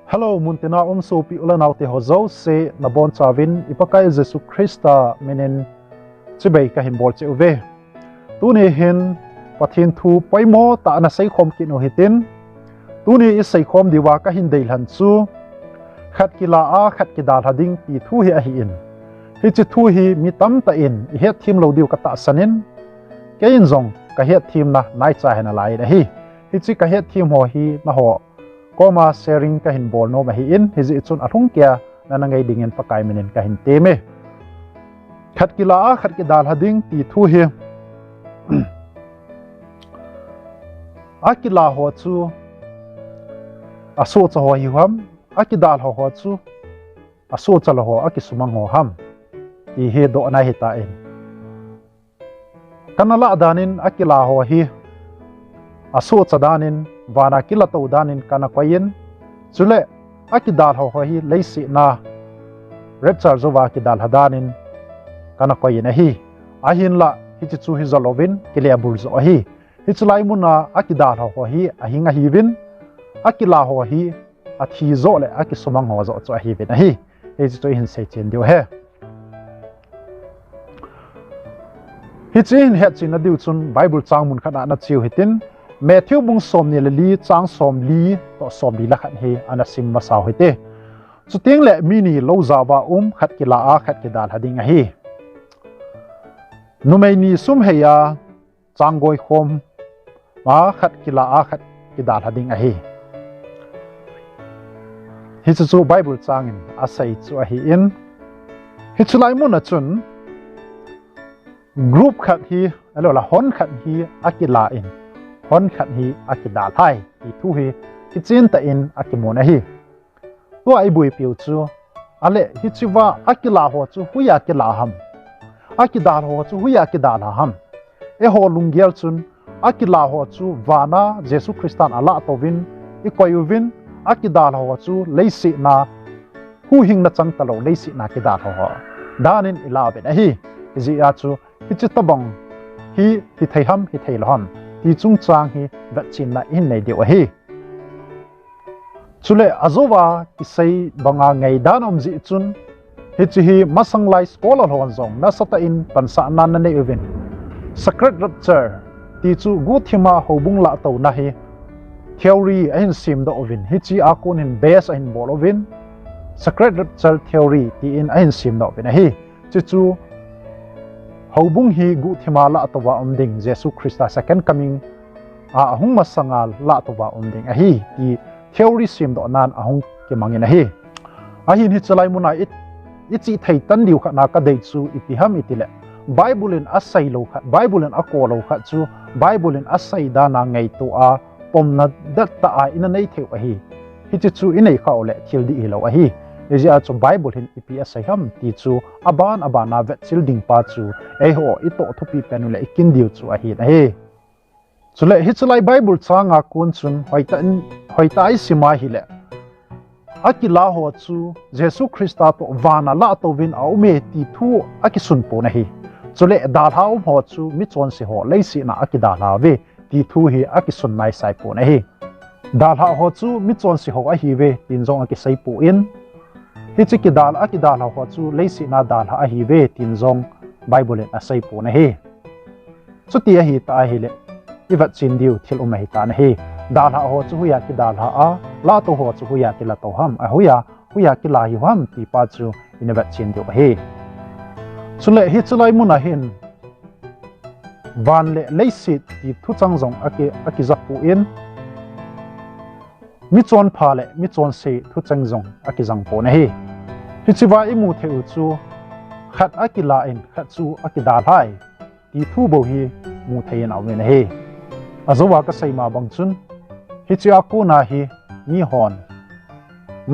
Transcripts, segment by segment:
Hello, muntina so pi ula naute hozo se na bon chawin ipakai Jesu Christa menen chibei ka himbol che uve tuni hin pathin thu poimo ta na sei khom ki no hitin tuni is sei khom diwa ka hin deil han chu khat kila a khat kidalha ding ti thu hi a hi in hi chi thu hi mi tam ta in I het thim lo diu ka ta sanin ke in zong ka het thim na nai cha hena lai da hi chi ka het thim ho hi na ho Koma sharing ka hin bol no ma hi in hi zi chun athung kya na nangai dingen pakai minen ka hin te me khat kila a khat ki dal hading ti thu hi akila ho chu aso cha ho hi ham akidal ho chu aso cha lo ho akisumang ho ham ti he do na hi ta in kanala danin akila ho hi aso cha danin vana kila to danin kana koyin chule akidal ho hi leisi na repchar zowa kidal hadanin kana koyin hi ahin la hi chu hi zalovin kilia bul zo hi hi chulai muna akidal ho hi ahinga hi win akila ho hi athi zo le akisumang ho zo cho hi win hi hi chu hin se chen dio he hi chin het chin na diu chun bible changmun khana na chiu hitin Matthew bung som ni li chang som li to som li la khan he anasim ma saw hite chuting le mini lo zawa khat kila a khat kidal hading a hi numei ni sum heya changgoi khom ma khat kila a khat kidal hading a hi hi chu bible changin asai chu a hi in hi chulai mun a chun group khat hi alo la hon khat hi akila in hon khat hi akidal hai ti thu hi kichin ta in akimona hi to ai bui piu chu ale hi chiwa akila ho chu huya kila ham akidal ho chu huya kidala ham e ho lungial chun akila ho chu vana Jesu Christan ala tovin I koyuvin akidal ho chu leisi na hu hing na chang talo leisi na kidal ho danin ilaben a hi ji a chu hi chi tabang hi thei ham hi thei loham ti chung chang hi da chin na in nei deu hi chule azowa ki sei banga ngai dan om ji chun hi chi hi masang lai scholar hon zong na sata in pansa nan na nei event secret rapture ti chu gu thima hobung la to na hi theory ahin sim da ovin hi chi akon in base ahin bol ovin secret rapture theory ti in ahin sim da ovin hi chu Hobung hi gu thima la towa omding Jesu Christa second coming ahung masangal la towa omding ahi ti theory sim do nan ahung ke mangin ahi ahin hi chalai muna ichi thei tan diu kha na ka dei chu itiham itile bible in asai lo kha bible in ako lo kha chu bible in asai da na ngai to a pomna dat ta a ina nei theu ahi hi chu inei kha ole thil di lo ahi Ejia chu Bible hin EPS sai ham ti chu abana vet chil ding pa chu e ho ito thupi penule ikin diu chu a hi na he chule hi chulai Bible changa kun chun hoita ai sima hi le akila ho chu Jesu Christa to vana la to win au me ti thu akisun po na hi chule dal ha ho chu mi chon se ho leisi na akida la ve ti thu hi akisun nai sai po na hi dal ha ho chu mi chon se ho a hi ve tin jong aki sai po in hi chi kidal akidal ho chu leisi na dal ha hi ve tin zong bible a sai pu na hi chu ti hi ta hi le iwat chin diu thil umai ta na hi dal ha ho chu huya kidal ha a la to ho chu huya kila to ham a huya kila hi ham ti pa chu inwat chin diu hi chu le hi chulai mun a hin van le leisi ti thu chang zong aki zapu in mi chon pha le mi chon se thu chang zong aki jang po na hi hi chiwa imu theu chu khat akila in khat chu akidal hai ti thu bo hi mu thein aw na hi azowa ka sai ma bang chun hi chia ko na hi mi hon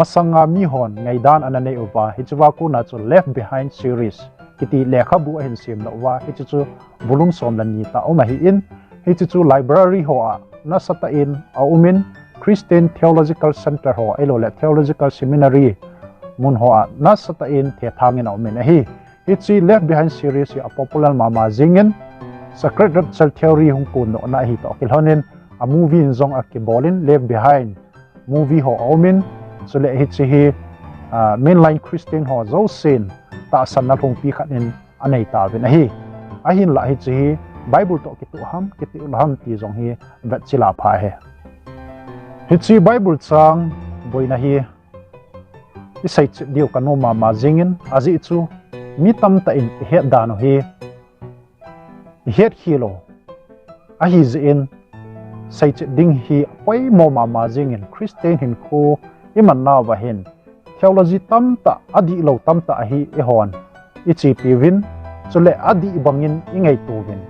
masanga mi hon ngai dan anane upa hi chiwa ko na chu left behind series kiti lekha bu hin sim na wa hi chu volume som lan ni ta o ma hi in hi chu library ho a na sata in aumin Christian Theological Center ho elole Theological Seminary mun ho na sata in the thangin au men hi chi left behind series a popular mama zingen secret rapture theory hung kun no na hi to kilhonin a movie in zong a kibolin left behind movie ho aumin so le hi chi hi mainline Christian ho zo sin ta san na thong pi khat in anei ta ven hi a hin la hi chi hi Bible to ki tu ham ti jong hi vet chila pha he hi chi Bible chang boina hi isai chi dio kanoma ma jingin azi chu mi tam ta in he da no hi het hilo a hi zin sai chi ding hi poi mo ma jingin Christian hin ko iman na wa hin theology tam ta adi lo tam ta hi e hon ichi pivin chule adi bangin ingai tu vin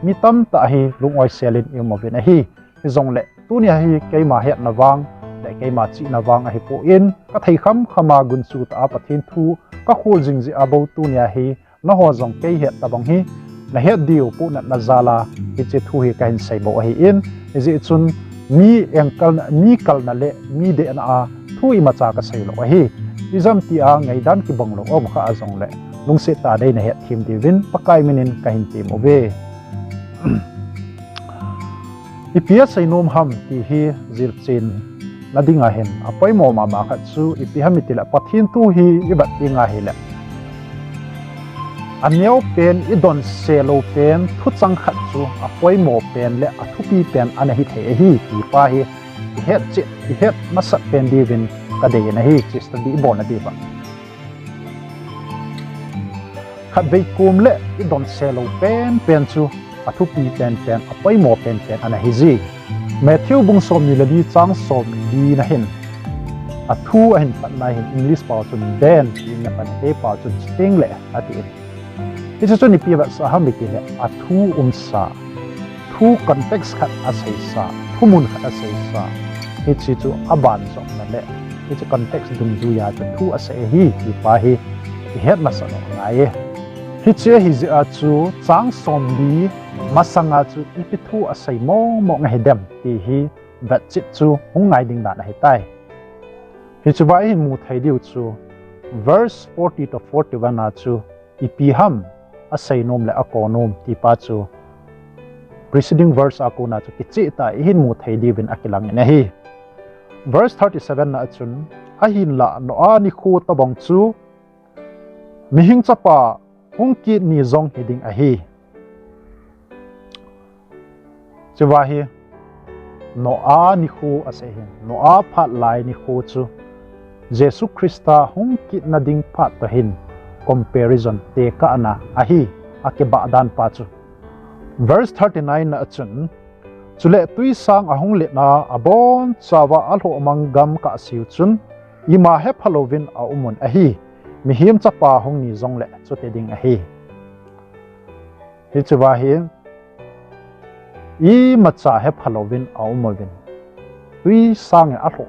mi tam ta hi lungoi selin imovin a hi zong le tunia hi keima het na wang le keima chi na wang a hi po in ka thei khama gun chu ta pathin thu ka khul jing ji abo tunia hi na ho zong ke het ta bang hi na het diu pu na zala ichi thu hi kain sai bo hi in izi chun mi engkal mi kal na le mi de na a thui ma cha ka sai lo hi izam ti a ngai dan ki bang lo om kha azong le lung se ta dei na het thim ti vin pakai minin ka hin ti mo ve ipia sai nom ham ti hi zir chin na dinga hen apoi mo ma khat chu ipi ham ti la pathin tu hi ibat dinga hi le aneo pen idon selo pen thu chang khat chu apoi mo pen le athupi pen ana hi the hi ti pa hi het chi het masat pen di vin ka de na hi chi sta di bon na di ba khat bei kum le idon selo pen chu athupi pen apoi mo pen ana hi ji Matthew bung som ni ladi chang som di na hin athu a hin pat na hin English pa chun den in na pan te pa chun sting le ati it is only piwa sa ham ki le athu sa thu context khat asai sa thumun khat asai sa it chi chu aban som na le it context dum ju ya thu asai hi ki pa hi het ma sa no ngai hi che hi ji a chu chang som di masanga chu ipithu asai mo nga hedem ti hi that chit chu hungai ding da na hi tai hi chu ba hin mu thai diu chu verse 40 to 41 na chu ipi ham asai nom le akonom ti pa chu preceding verse akona chu kichi ta hin mu thai di bin akilang na hi verse 37 na chun a hin la no ani khu ta bang chu mi hing chapa hungki ni zong hiding a hi Chivahi no a ni khu ase hin no a phat lai ni khu chu Jesu Christa hung kit na ding phat to hin comparison te ka na ahi akeba dan pa chu verse 39 na chun chule tui sang ahung le na abon chawa alho mangam ka siu chun ima he phalovin a umun ahi mi him chapa hung ni zong le chu te ding ahi hi chivahi I macha he phalovin aumovin tui sang a ho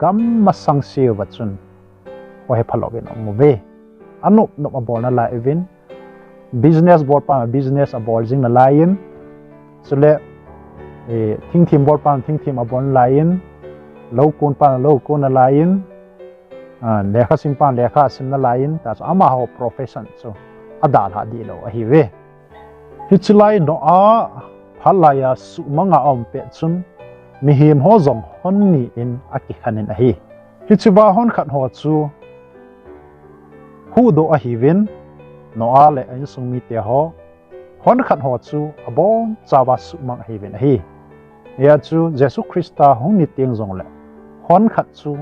gam masang se wachun o he phalovin amove anup no abol na la evin business board pa business abol jing na lain sule thing thim board pa thing thim abol lain low kun pa low kun na lain lekha sim pa lekha sim na lain ta ama ho profession so adal ha di lo a hi ve hichilai no a Halaya su mga pe chun mi him ho zong hon ni in aki khanin a hi hichiba hon khat ho chu hu do a hi win no a le an sung mi te ho hon khat ho chu abon chawa su mang hi win a hi ya chu Jesu Christa hong ni ting zong le hon khat chu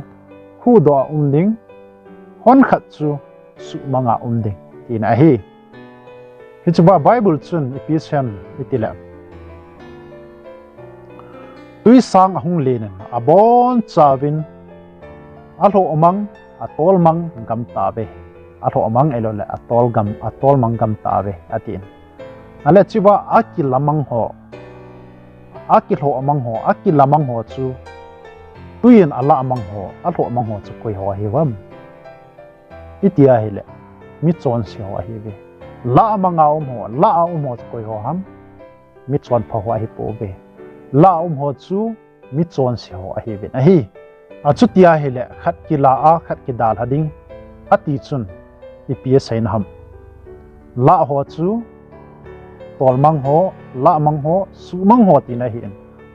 hu do ding hon khat chu su manga ding tin a hi hichiba Bible chun Ephesians itila tui sang ahung lenen abon chawin alho omang atol mang gam tabe alho omang elo le atol mang gam tabe atin ale chiwa akil lamang ho akil ho amang ho akil lamang ho chu tuin ala amang ho alho amang ho chu koi ho hi wam itia hele mi chon si ho hi be la amanga ho la ho koi ho ham mi chon pha ho hi po be la ho chu mi chon si ho a hi ben a hi a chu tia hele khat kila a khat kidalha ding ati chun ips sain ham la ho chu tol mang ho la mang ho su mang ho ti na hi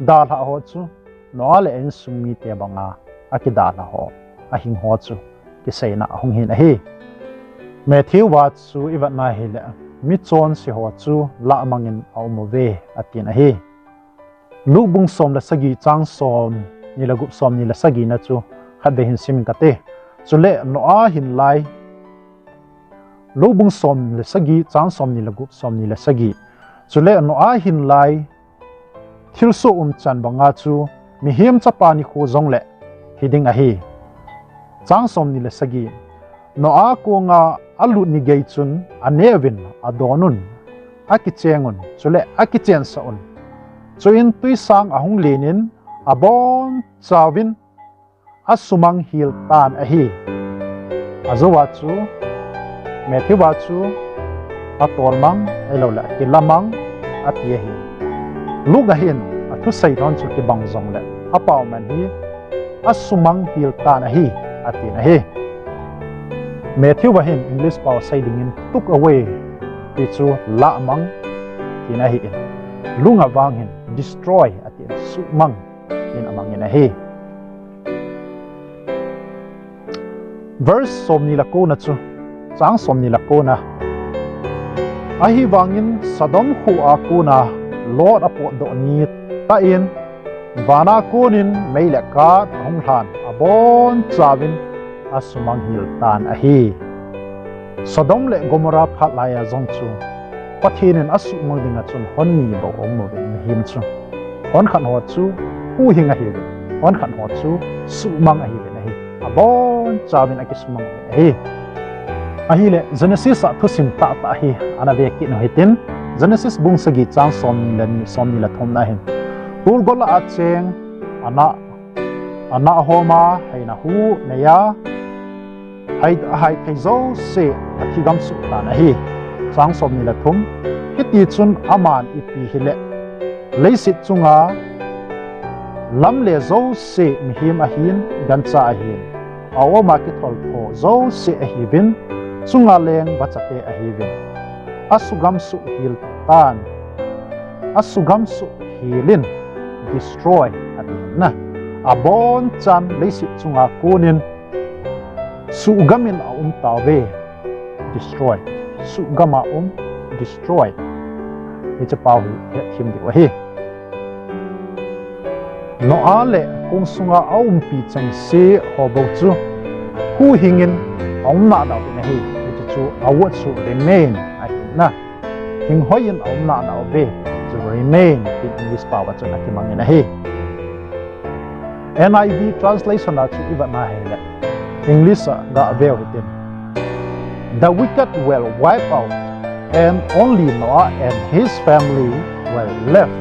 dal ha ho chu no le en sumi te banga akidala ho ahing ho chu ki sei na hong hin a hi Matthew wa chu iwat na hi le mi chon si ho chu la mangin aumo ve atin a hi lu bung som la sagi chang som ni la gup som ni la sagi na chu khat be hin sim ka te chu le no a hin lai lu bung som la sagi chang som ni la gup som ni la sagi chu le no a hin lai thil so chan banga chu mi hiam chapa ni khu zong le hiding a hi chang som ni la sagi no a ko nga alu ni gei chun anevin adonun akichengun chule akichen saun chuin tuisang ahung lenin abon chawin asumang hil tan a hi azowa chu methiwa chu atolmang elola kilamang atia hi luga hin athu sai don chu ki bang zong le apaw man hi asumang hil tan a hi atin a hi Matthew wa hin English power siding in took away pichu la mang tina hi in lunga wang hin destroy atin su mang in amang in a hi verse som ni la ko na chu chang som ni la ko na a hi wangin Sodom khu a ko na Lord apo do ni ta in vana konin meile ka hong hlan abon chawin asumang hil tan a hi Sodom le Gomorrah phat laya zong chu pathinin asu mang dinga chun hon ni bo om mo ben him chu hon khan ho chu hu hinga hi hon khan ho chu su mang a hi ben a hi abon chawin a ki su mang a hi a hi le Genesis a thusim ta ta hi ana ve ki no hitin Genesis bung sagi chang som ni la thom na hin tul gola a cheng ana homa haina hu neya hai thei zo se athigam su ta na hi chang som ni la thum hiti chun aman ipi hile leisit chunga lam le zo se mihim a hin gancha a hin awa ma ki thol tho zo se a hi bin chunga leng bachate a hi bin asugam su hil tan asugam su hilin destroy adina abon chan leisit chunga kunin sugamin a tawe destroy sugama destroy it's a power him di wa hi no ale kung sunga pi chang se hobo chu hu hingin na da na hi it's chu awat su remain na hing hoyin na be to remain in this power chu na ki mangina hi NIV translation na chu iba na hele English ga avail hitin the wicked will wipe out and only Noah and his family will left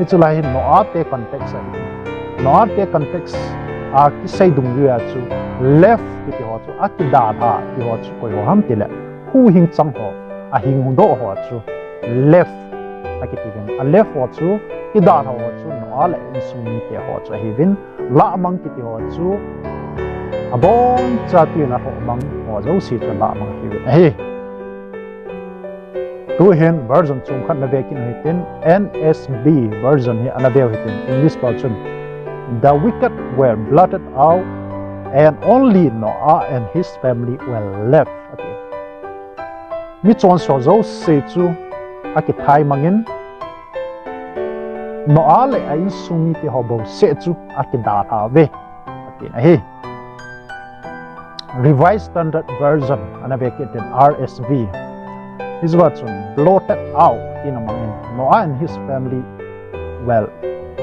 it's like Noah te context Noah te context a ki sai dung yu chu left ki ho chu a ki da tha ki ho chu koi ho ham ti le hu hing chang ho a hing do ho chu left a ki ti a left ho chu ki da ho chu Noah le in sum ni te ho chu hi vin la mang ki ti ho chu abon cha ti na ho mang ho zo si chu la mang hi hi tu hen version chung khat na ve kin hitin NSB version hi anabe hitin English version the wicked were blotted out and only Noah and his family were left okay mi chon so zo se chu aki thai mangin Noah le ai sumi te hobo se chu aki da tha ve okay hi Revised Standard Version anabekitin RSV is what blotted out in among Noah and his family well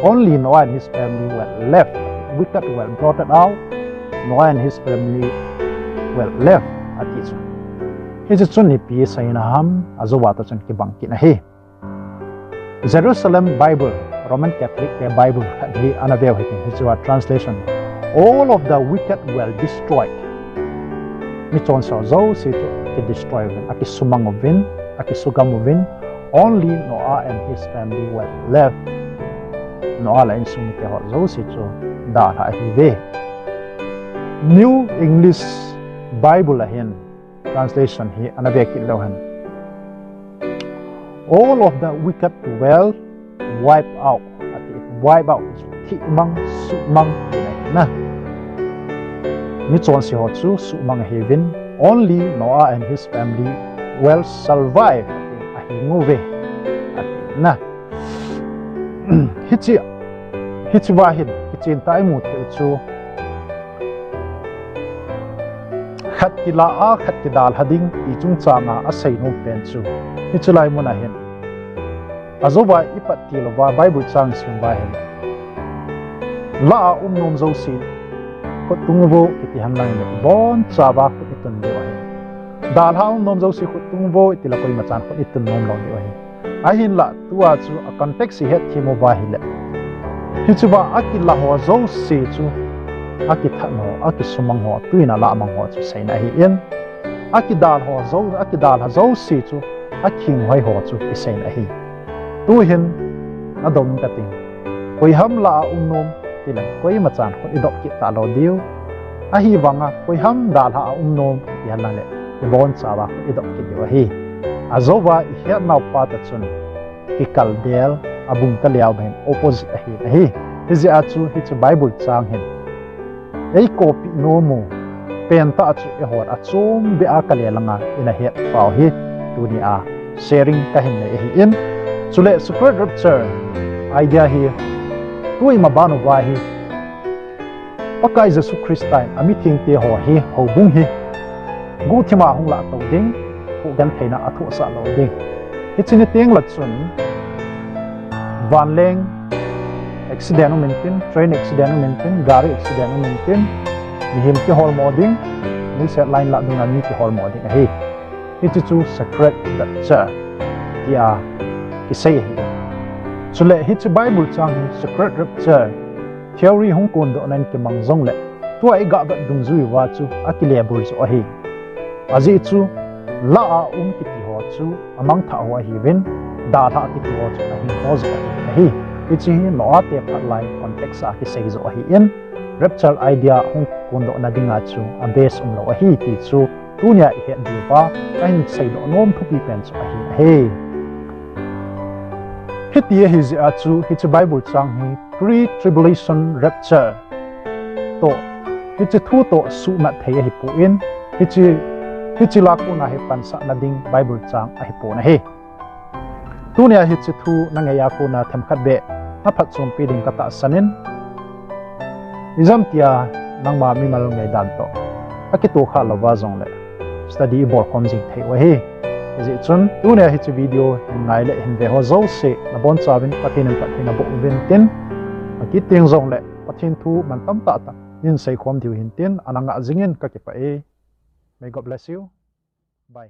only Noah and his family were left wicked were blotted out Noah and his family were left at his his chun ni pi saina ham azowa ta chun ki bangki na he Jerusalem Bible Roman Catholic Bible hi anabe hitin his translation all of the wicked were destroyed mi chon so zo si to ki destroy win aki sumang win aki sugam win only Noah and his family were left Noah la in sum ke ho zo si to da ha hi ve New English Bible ahin translation hi anabe ki lohan all of the wicked will wipe out ati wipe out ti mang su mang na mi chon si ho chu su mang heaven only Noah and his family will survive a hingu ve na hichi wahid kichin tai mu thil chu khat kila khat kidalha ding ti chung changa a sei no pen chu hichulai muna hen azoba ipat tilwa bible chang simba hen la nom zo si ko tungbo iti hanlang ne bon chawa ko itun de wa dal ha nom zo si ko tungbo iti la koi machan ko itun nom lo de wa ahin la tua chu a context het thimo ba hile hichuba akilla ho zo si chu akitha no akisumang ho tuina la mang ho chu saina hi in akidal ha zo si chu aking hoi ho chu isaina hi tu hin adom kating koi ham la nom tilang koi machan ko idok ki ta lo diu a hi wanga koi ham dal ha nom ti halang le bon chawa ko idok ki diu hi azowa hiat nau pa ta chun ki kal del abung ta liao ben opposite hi hi chu hi chu bible chang hin ei copy no mo pen ta chu e hor achum be a kalelanga ina he pau hi tu ni a sharing ka hin ne hi in chule super rapture idea hi tui ma banu wa hi pakai jesu christian ami thing te ho hi ho bung hi gu thima hung la to ding hu gan theina athu sa lo ding hi chini teng la chun van leng accident mentin train accident mentin gari accident mentin ni him ki hol moding ni set line la dunga ni ki hol moding hi hi chu secret rapture ya ki say hi chule hi chu bible chang secret rapture theory hong kon do nan ki mangjong le tu ai ga dung zui wa chu akile bur zo hi aji chu la ki ti ho chu amang tha wa hi win da tha ki ti ho chu hi ho zo hi ichi no ate phat lai context a ki sei zo hi in rapture idea hong kon do na dinga chu a base lo hi ti chu tunya he di pa kain sei do nom thu pi pen chu hi he hitia hi zia chu hi chu bible chang hi pre-tribulation rapture to hi chu thu to su ma thei hi pu in hi chu la ku na hi pan sa na ding bible chang a hi pu na he tunia hi chu thu na nge ya ku na them khat be a phat chum pi ding ka ta sanin izam tia nangma mi mal ngai dan to akitu kha lawa jong le study bor khom jing thei wa he is it chun tunia hi chu video ngai le hin ve ho zo se na bon chawin pathin an bo vin tin aki teng jong le pathin thu man tam ta ta in sei khom diu hin tin ananga jingin ka ki pa e may god bless you bye.